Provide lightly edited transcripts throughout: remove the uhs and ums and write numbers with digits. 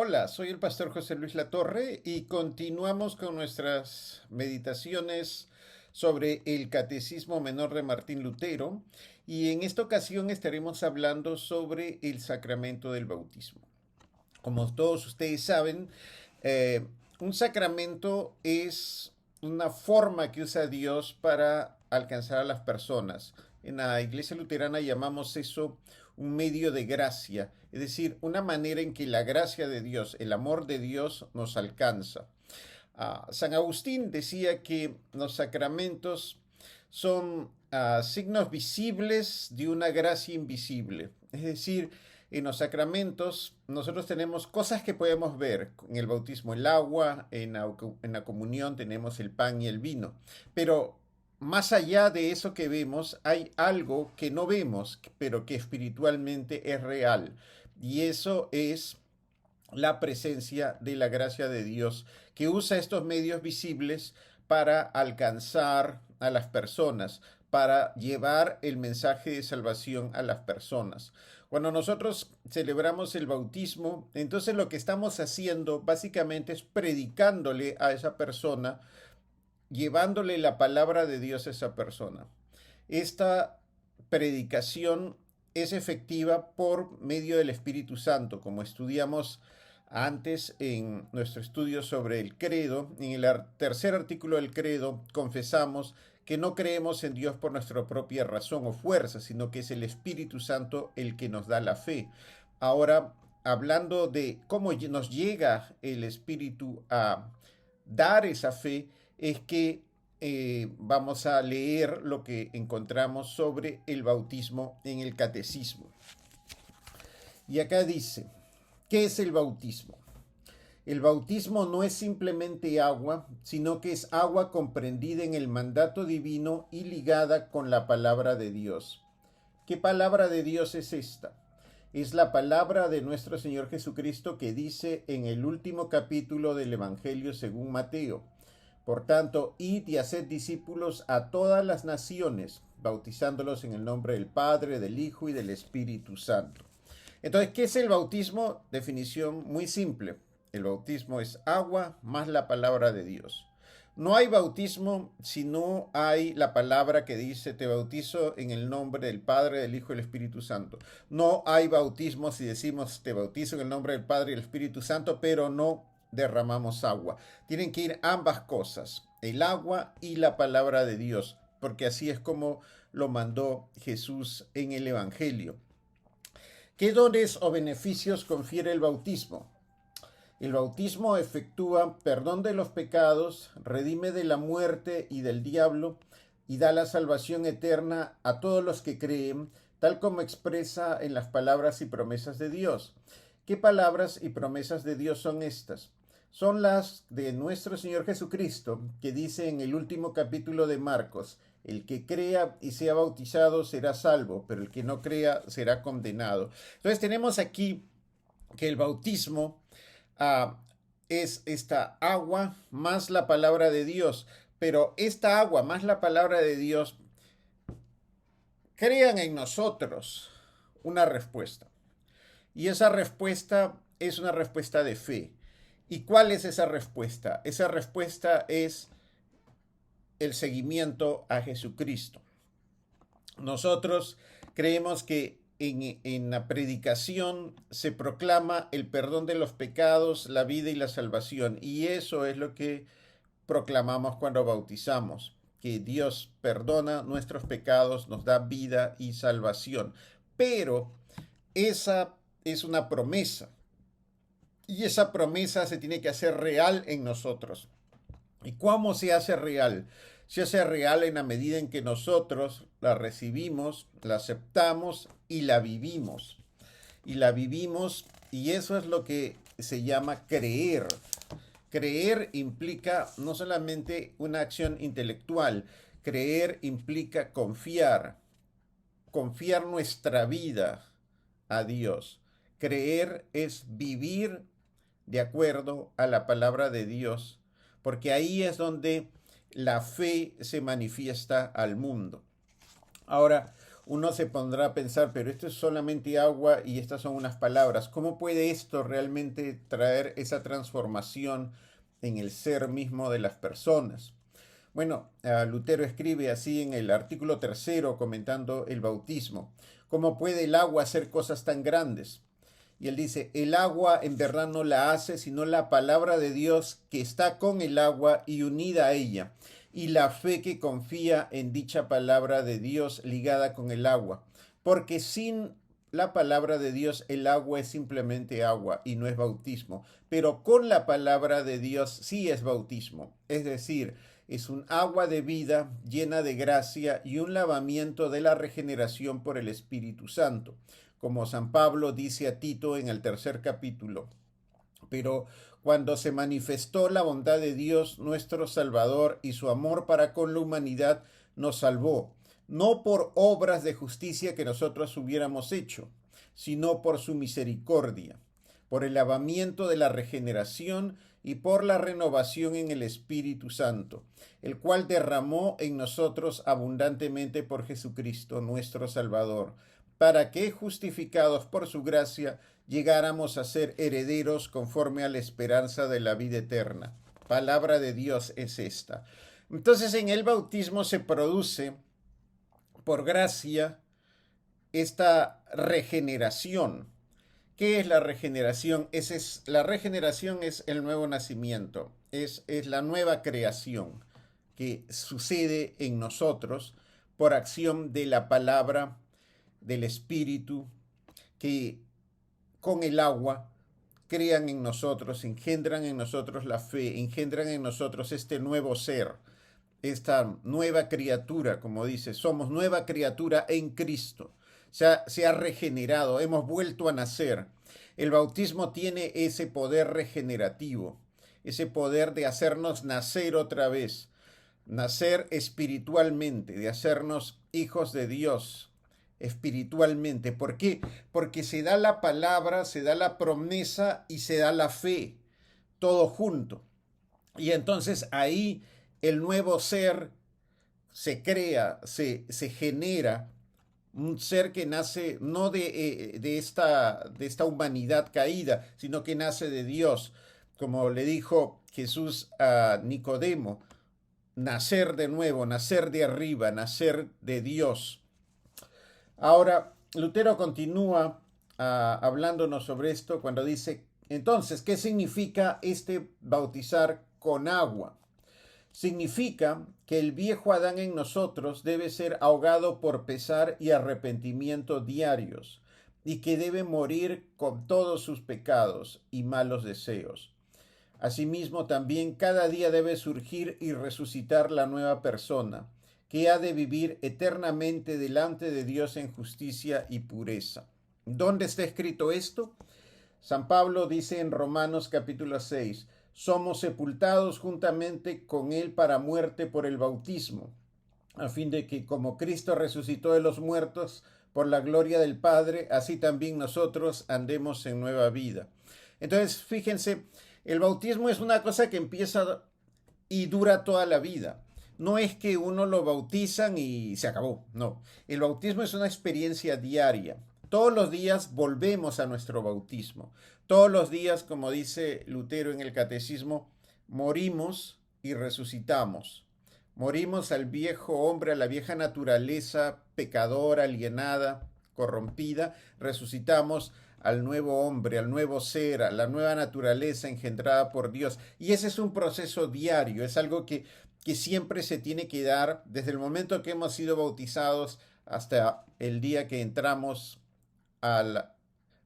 Hola, soy el pastor José Luis Latorre y continuamos con nuestras meditaciones sobre el Catecismo Menor de Martín Lutero y en esta ocasión estaremos hablando sobre el sacramento del bautismo. Como todos ustedes saben, eh, un sacramento es una forma que usa Dios para alcanzar a las personas. En la iglesia luterana llamamos eso un medio de gracia, es decir, una manera en que la gracia de Dios, el amor de Dios nos alcanza. San Agustín decía que los sacramentos son signos visibles de una gracia invisible. Es decir, en los sacramentos nosotros tenemos cosas que podemos ver. En el bautismo el agua, en la comunión tenemos el pan y el vino. Pero más allá de eso que vemos, hay algo que no vemos, pero que espiritualmente es real. Y eso es la presencia de la gracia de Dios, que usa estos medios visibles para alcanzar a las personas, para llevar el mensaje de salvación a las personas. Cuando nosotros celebramos el bautismo, entonces lo que estamos haciendo básicamente es predicándole a esa persona, llevándole la palabra de Dios a esa persona. Esta predicación es efectiva por medio del Espíritu Santo, como estudiamos antes en nuestro estudio sobre el credo. En el tercer artículo del credo confesamos que no creemos en Dios por nuestra propia razón o fuerza, sino que es el Espíritu Santo el que nos da la fe. Ahora, hablando de cómo nos llega el Espíritu a dar esa fe, es que vamos a leer lo que encontramos sobre el bautismo en el catecismo. Y acá dice, ¿qué es el bautismo? El bautismo no es simplemente agua, sino que es agua comprendida en el mandato divino y ligada con la palabra de Dios. ¿Qué palabra de Dios es esta? Es la palabra de nuestro Señor Jesucristo que dice en el último capítulo del Evangelio según Mateo. Por tanto, id y haced discípulos a todas las naciones, bautizándolos en el nombre del Padre, del Hijo y del Espíritu Santo. Entonces, ¿qué es el bautismo? Definición muy simple. El bautismo es agua más la palabra de Dios. No hay bautismo si no hay la palabra que dice te bautizo en el nombre del Padre, del Hijo y del Espíritu Santo. No hay bautismo si decimos te bautizo en el nombre del Padre y del Espíritu Santo, pero no derramamos agua. Tienen que ir ambas cosas, el agua y la palabra de Dios, porque así es como lo mandó Jesús en el Evangelio. ¿Qué dones o beneficios confiere el bautismo? El bautismo efectúa perdón de los pecados, redime de la muerte y del diablo y da la salvación eterna a todos los que creen, tal como expresa en las palabras y promesas de Dios. ¿Qué palabras y promesas de Dios son estas? Son las de nuestro Señor Jesucristo, que dice en el último capítulo de Marcos, el que crea y sea bautizado será salvo, pero el que no crea será condenado. Entonces tenemos aquí que el bautismo es esta agua más la palabra de Dios, pero esta agua más la palabra de Dios crean en nosotros una respuesta. Y esa respuesta es una respuesta de fe. ¿Y cuál es esa respuesta? Esa respuesta es el seguimiento a Jesucristo. Nosotros creemos que en la predicación se proclama el perdón de los pecados, la vida y la salvación. Y eso es lo que proclamamos cuando bautizamos, que Dios perdona nuestros pecados, nos da vida y salvación. Pero esa es una promesa. Y esa promesa se tiene que hacer real en nosotros. ¿Y cómo se hace real? Se hace real en la medida en que nosotros la recibimos, la aceptamos y la vivimos. Y la vivimos, y eso es lo que se llama creer. Creer implica no solamente una acción intelectual, creer implica confiar, confiar nuestra vida a Dios. Creer es vivir de acuerdo a la palabra de Dios, porque ahí es donde la fe se manifiesta al mundo. Ahora, uno se pondrá a pensar, pero esto es solamente agua y estas son unas palabras. ¿Cómo puede esto realmente traer esa transformación en el ser mismo de las personas? Bueno, Lutero escribe así en el artículo 3 comentando el bautismo. ¿Cómo puede el agua hacer cosas tan grandes? Y él dice, el agua en verdad no la hace, sino la palabra de Dios que está con el agua y unida a ella, y la fe que confía en dicha palabra de Dios ligada con el agua. Porque sin la palabra de Dios el agua es simplemente agua y no es bautismo, pero con la palabra de Dios sí es bautismo. Es decir, es un agua de vida llena de gracia y un lavamiento de la regeneración por el Espíritu Santo, como San Pablo dice a Tito en el 3 capítulo. Pero cuando se manifestó la bondad de Dios nuestro Salvador y su amor para con la humanidad, nos salvó, no por obras de justicia que nosotros hubiéramos hecho, sino por su misericordia, por el lavamiento de la regeneración y por la renovación en el Espíritu Santo, el cual derramó en nosotros abundantemente por Jesucristo nuestro Salvador, para que, justificados por su gracia, llegáramos a ser herederos conforme a la esperanza de la vida eterna. Palabra de Dios es esta. Entonces, en el bautismo se produce, por gracia, esta regeneración. ¿Qué es la regeneración? La regeneración es el nuevo nacimiento, es la nueva creación que sucede en nosotros por acción de la palabra del Espíritu, que con el agua crean en nosotros, engendran en nosotros la fe, engendran en nosotros este nuevo ser, esta nueva criatura, como dice, somos nueva criatura en Cristo. Se ha regenerado, hemos vuelto a nacer. El bautismo tiene ese poder regenerativo, ese poder de hacernos nacer otra vez, nacer espiritualmente, de hacernos hijos de Dios espiritualmente. ¿Por qué? Porque se da la palabra, se da la promesa y se da la fe, todo junto. Y entonces ahí el nuevo ser se crea, se genera, un ser que nace no de esta humanidad caída, sino que nace de Dios. Como le dijo Jesús a Nicodemo, nacer de nuevo, nacer de arriba, nacer de Dios. Ahora, Lutero continúa hablándonos sobre esto cuando dice, entonces, ¿qué significa este bautizar con agua? Significa que el viejo Adán en nosotros debe ser ahogado por pesar y arrepentimiento diarios, y que debe morir con todos sus pecados y malos deseos. Asimismo, también cada día debe surgir y resucitar la nueva persona, que ha de vivir eternamente delante de Dios en justicia y pureza. ¿Dónde está escrito esto? San Pablo dice en Romanos capítulo 6, somos sepultados juntamente con él para muerte por el bautismo, a fin de que como Cristo resucitó de los muertos por la gloria del Padre, así también nosotros andemos en nueva vida. Entonces, fíjense, el bautismo es una cosa que empieza y dura toda la vida. No es que uno lo bautizan y se acabó, no. El bautismo es una experiencia diaria. Todos los días volvemos a nuestro bautismo. Todos los días, como dice Lutero en el Catecismo, morimos y resucitamos. Morimos al viejo hombre, a la vieja naturaleza pecadora, alienada, corrompida. Resucitamos al nuevo hombre, al nuevo ser, a la nueva naturaleza engendrada por Dios. Y ese es un proceso diario, es algo que siempre se tiene que dar desde el momento que hemos sido bautizados hasta el día que entramos al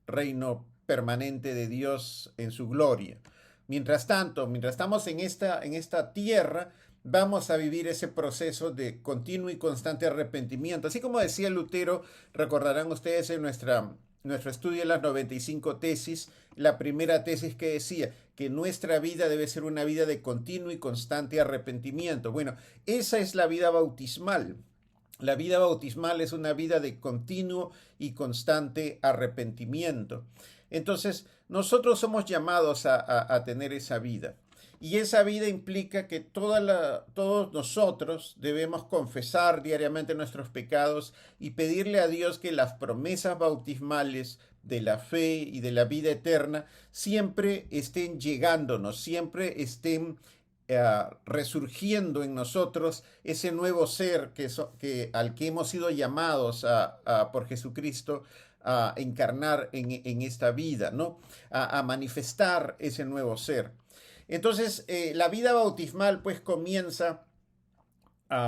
reino permanente de Dios en su gloria. Mientras tanto, mientras estamos en esta tierra, vamos a vivir ese proceso de continuo y constante arrepentimiento. Así como decía Lutero, recordarán ustedes en nuestro estudio de las 95 tesis, la primera tesis que decía que nuestra vida debe ser una vida de continuo y constante arrepentimiento. Bueno, esa es la vida bautismal. La vida bautismal es una vida de continuo y constante arrepentimiento. Entonces, nosotros somos llamados a tener esa vida. Y esa vida implica que todos nosotros debemos confesar diariamente nuestros pecados y pedirle a Dios que las promesas bautismales de la fe y de la vida eterna siempre estén llegándonos, siempre estén resurgiendo en nosotros ese nuevo ser al que hemos sido llamados por Jesucristo a encarnar en esta vida, ¿no? A manifestar ese nuevo ser. Entonces, la vida bautismal pues comienza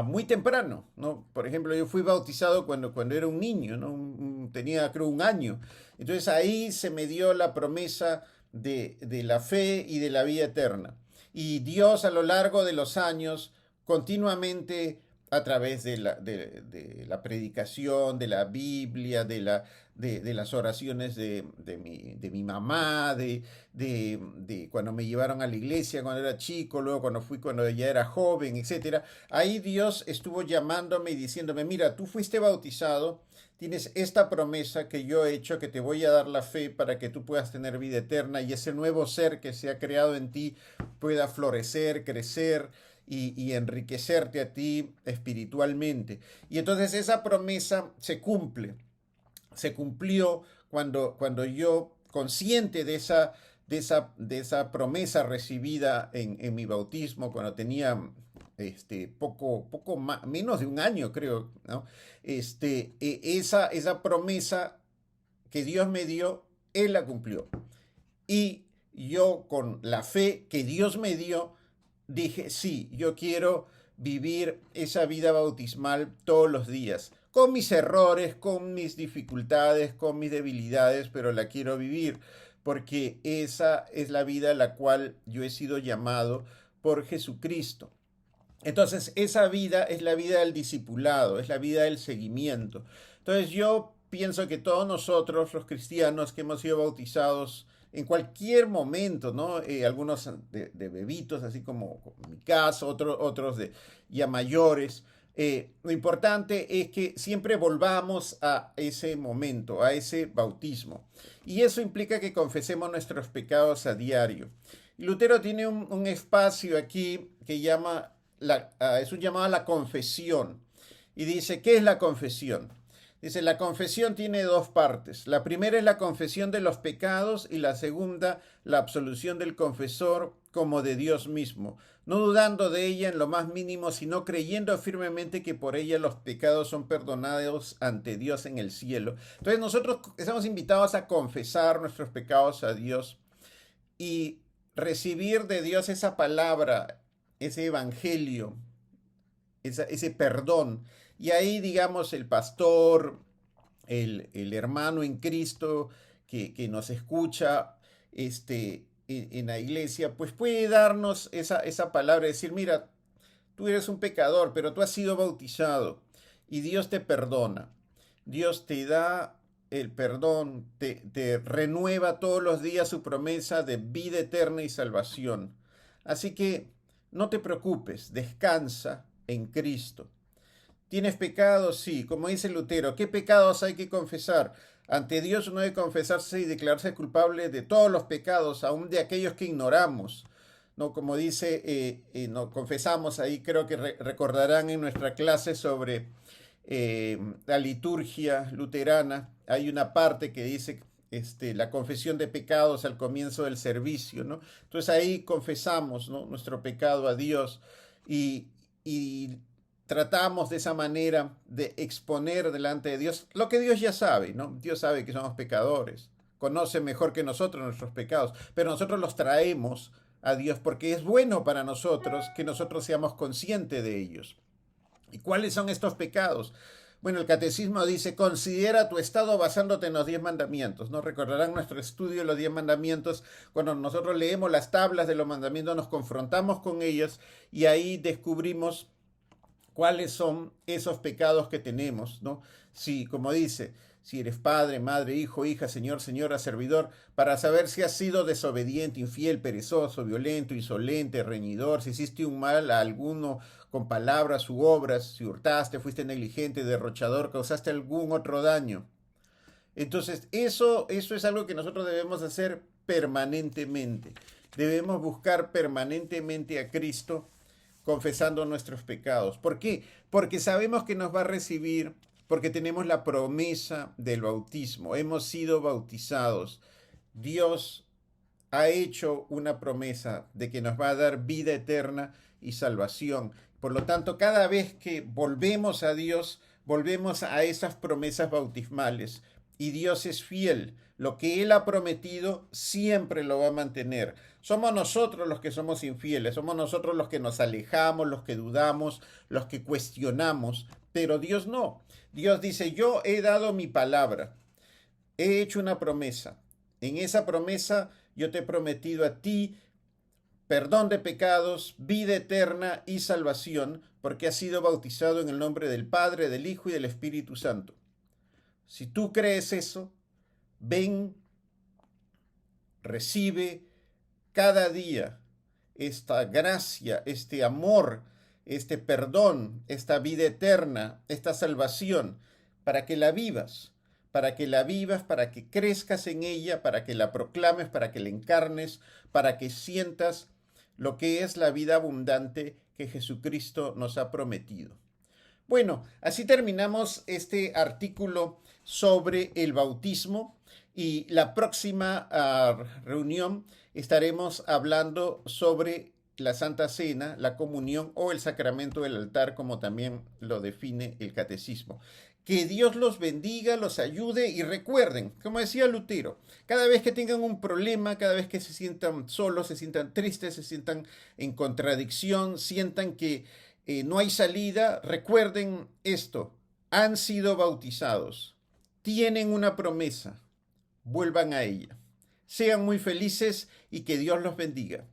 muy temprano, ¿no? Por ejemplo, yo fui bautizado cuando era un niño, ¿no? Tenía creo un año. Entonces ahí se me dio la promesa de la fe y de la vida eterna. Y Dios a lo largo de los años continuamente a través de la predicación, de la Biblia, de las oraciones de mi mamá, de cuando me llevaron a la iglesia cuando era chico, luego cuando ya era joven, etcétera. Ahí Dios estuvo llamándome y diciéndome, mira, tú fuiste bautizado, tienes esta promesa que yo he hecho, que te voy a dar la fe para que tú puedas tener vida eterna y ese nuevo ser que se ha creado en ti pueda florecer, crecer y enriquecerte a ti espiritualmente. Y entonces esa promesa se cumple, se cumplió cuando yo, consciente de esa promesa recibida en mi bautismo, cuando tenía poco más, menos de un año, creo, ¿no? Esa promesa que Dios me dio, Él la cumplió. Y yo, con la fe que Dios me dio, dije, sí, yo quiero vivir esa vida bautismal todos los días, con mis errores, con mis dificultades, con mis debilidades, pero la quiero vivir, porque esa es la vida a la cual yo he sido llamado por Jesucristo. Entonces, esa vida es la vida del discipulado, es la vida del seguimiento. Entonces, yo pienso que todos nosotros, los cristianos que hemos sido bautizados en cualquier momento, ¿no? Algunos de bebitos, así como en mi caso, otros de ya mayores. Lo importante es que siempre volvamos a ese momento, a ese bautismo. Y eso implica que confesemos nuestros pecados a diario. Y Lutero tiene un espacio aquí que es un llamado a la confesión. Y dice, ¿qué es la confesión? Dice, la confesión tiene dos partes. La primera es la confesión de los pecados y la segunda, la absolución del confesor como de Dios mismo, no dudando de ella en lo más mínimo, sino creyendo firmemente que por ella los pecados son perdonados ante Dios en el cielo. Entonces nosotros estamos invitados a confesar nuestros pecados a Dios y recibir de Dios esa palabra, ese evangelio, ese perdón. Y ahí, digamos, el pastor, el hermano en Cristo que nos escucha en la iglesia, pues puede darnos esa palabra, decir, mira, tú eres un pecador, pero tú has sido bautizado y Dios te perdona. Dios te da el perdón, te renueva todos los días su promesa de vida eterna y salvación. Así que no te preocupes, descansa en Cristo. ¿Tienes pecados? Sí, como dice Lutero, ¿qué pecados hay que confesar? Ante Dios uno debe confesarse y declararse culpable de todos los pecados, aun de aquellos que ignoramos. ¿No? Como dice, no, confesamos ahí, creo que recordarán en nuestra clase sobre la liturgia luterana, hay una parte que dice la confesión de pecados al comienzo del servicio, ¿no? Entonces ahí confesamos, ¿no?, nuestro pecado a Dios y tratamos de esa manera de exponer delante de Dios lo que Dios ya sabe, ¿no? Dios sabe que somos pecadores, conoce mejor que nosotros nuestros pecados, pero nosotros los traemos a Dios porque es bueno para nosotros que nosotros seamos conscientes de ellos. ¿Y cuáles son estos pecados? Bueno, el catecismo dice, considera tu estado basándote en los 10 mandamientos. ¿No? Recordarán nuestro estudio de los 10 mandamientos. Cuando nosotros leemos las tablas de los mandamientos, nos confrontamos con ellos y ahí descubrimos cuáles son esos pecados que tenemos, ¿no? Sí, como dice, si eres padre, madre, hijo, hija, señor, señora, servidor, para saber si has sido desobediente, infiel, perezoso, violento, insolente, reñidor, si hiciste un mal a alguno con palabras u obras, si hurtaste, fuiste negligente, derrochador, causaste algún otro daño. Entonces, eso es algo que nosotros debemos hacer permanentemente. debemos buscar permanentemente a Cristo confesando nuestros pecados. ¿Por qué? Porque sabemos que nos va a recibir, porque tenemos la promesa del bautismo, hemos sido bautizados. Dios ha hecho una promesa de que nos va a dar vida eterna y salvación. Por lo tanto, cada vez que volvemos a Dios, volvemos a esas promesas bautismales. Y Dios es fiel. Lo que Él ha prometido siempre lo va a mantener. Somos nosotros los que somos infieles, somos nosotros los que nos alejamos, los que dudamos, los que cuestionamos, pero Dios no. Dios dice, yo he dado mi palabra, he hecho una promesa. En esa promesa yo te he prometido a ti perdón de pecados, vida eterna y salvación, porque has sido bautizado en el nombre del Padre, del Hijo y del Espíritu Santo. Si tú crees eso, ven, recibe cada día esta gracia, este amor, este perdón, esta vida eterna, esta salvación, para que la vivas, para que la vivas, para que crezcas en ella, para que la proclames, para que la encarnes, para que sientas lo que es la vida abundante que Jesucristo nos ha prometido. Bueno, así terminamos este artículo sobre el bautismo y la próxima reunión estaremos hablando sobre la Santa Cena, la comunión o el sacramento del altar, como también lo define el catecismo. Que Dios los bendiga, los ayude y recuerden, como decía Lutero, cada vez que tengan un problema, cada vez que se sientan solos, se sientan tristes, se sientan en contradicción, sientan que no hay salida, recuerden esto, han sido bautizados, tienen una promesa, vuelvan a ella. Sean muy felices y que Dios los bendiga.